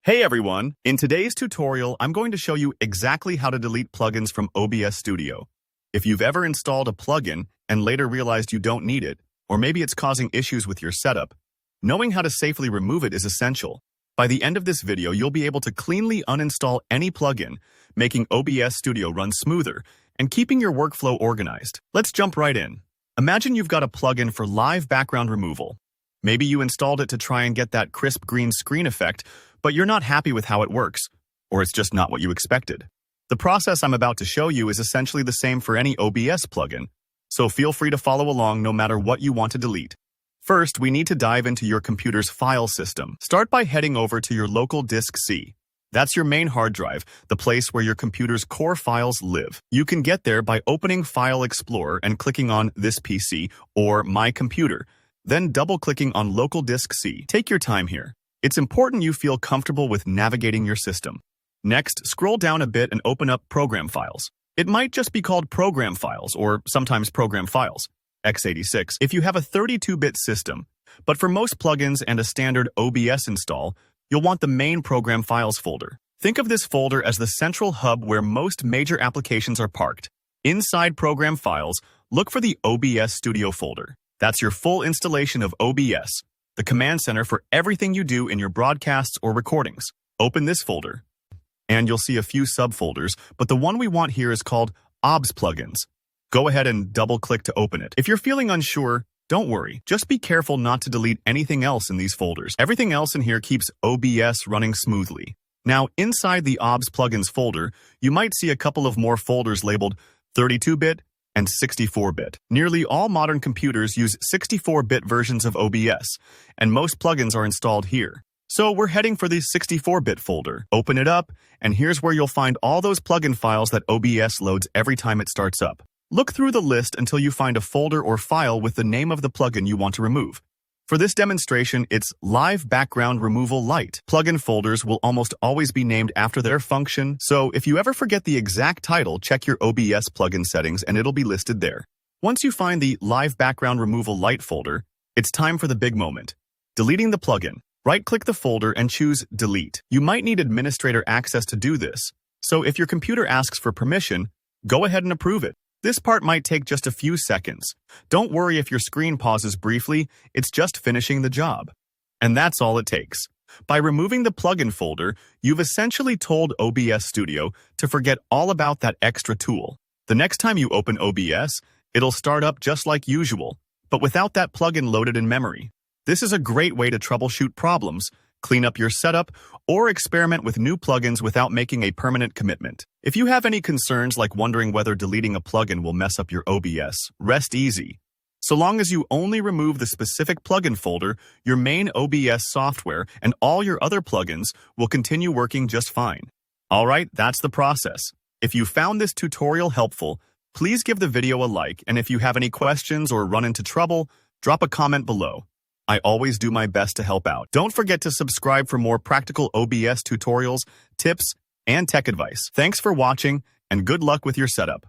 Hey everyone! In today's tutorial, I'm going to show you exactly how to delete plugins from OBS Studio. If you've ever installed a plugin and later realized you don't need it, or maybe it's causing issues with your setup, knowing how to safely remove it is essential. By the end of this video, you'll be able to cleanly uninstall any plugin, making OBS Studio run smoother and keeping your workflow organized. Let's jump right in. Imagine you've got a plugin for live background removal. Maybe you installed it to try and get that crisp green screen effect, but you're not happy with how it works, or it's just not what you expected. The process I'm about to show you is essentially the same for any OBS plugin, so feel free to follow along no matter what you want to delete. First, we need to dive into your computer's file system. Start by heading over to your local disk C. That's your main hard drive, the place where your computer's core files live. You can get there by opening File Explorer and clicking on This PC or My Computer, then double-clicking on Local Disk C. Take your time here. It's important you feel comfortable with navigating your system. Next, scroll down a bit and open up Program Files. It might just be called Program Files, or sometimes Program Files, x86, if you have a 32-bit system. But for most plugins and a standard OBS install, you'll want the main Program Files folder. Think of this folder as the central hub where most major applications are parked. Inside Program Files, look for the OBS Studio folder. That's your full installation of OBS, the command center for everything you do in your broadcasts or recordings. Open this folder, and you'll see a few subfolders, but the one we want here is called OBS Plugins. Go ahead and double-click to open it. If you're feeling unsure, don't worry. Just be careful not to delete anything else in these folders. Everything else in here keeps OBS running smoothly. Now, inside the OBS Plugins folder, you might see a couple of more folders labeled 32-bit and 64-bit. Nearly all modern computers use 64-bit versions of OBS, and most plugins are installed here. So we're heading for the 64-bit folder. Open it up, and here's where you'll find all those plugin files that OBS loads every time it starts up. Look through the list until you find a folder or file with the name of the plugin you want to remove. For this demonstration, it's Live Background Removal Lite. Plugin folders will almost always be named after their function, so if you ever forget the exact title, check your OBS plugin settings and it'll be listed there. Once you find the Live Background Removal Lite folder, it's time for the big moment. Deleting the plugin. Right-click the folder and choose Delete. You might need administrator access to do this, so if your computer asks for permission, go ahead and approve it. This part might take just a few seconds. Don't worry if your screen pauses briefly, it's just finishing the job. And that's all it takes. By removing the plugin folder, you've essentially told OBS Studio to forget all about that extra tool. The next time you open OBS, it'll start up just like usual, but without that plugin loaded in memory. This is a great way to troubleshoot problems, clean up your setup, or experiment with new plugins without making a permanent commitment. If you have any concerns like wondering whether deleting a plugin will mess up your OBS, rest easy. So long as you only remove the specific plugin folder, your main OBS software and all your other plugins will continue working just fine. Alright, that's the process. If you found this tutorial helpful, please give the video a like, and if you have any questions or run into trouble, drop a comment below. I always do my best to help out. Don't forget to subscribe for more practical OBS tutorials, tips, and tech advice. Thanks for watching, and good luck with your setup.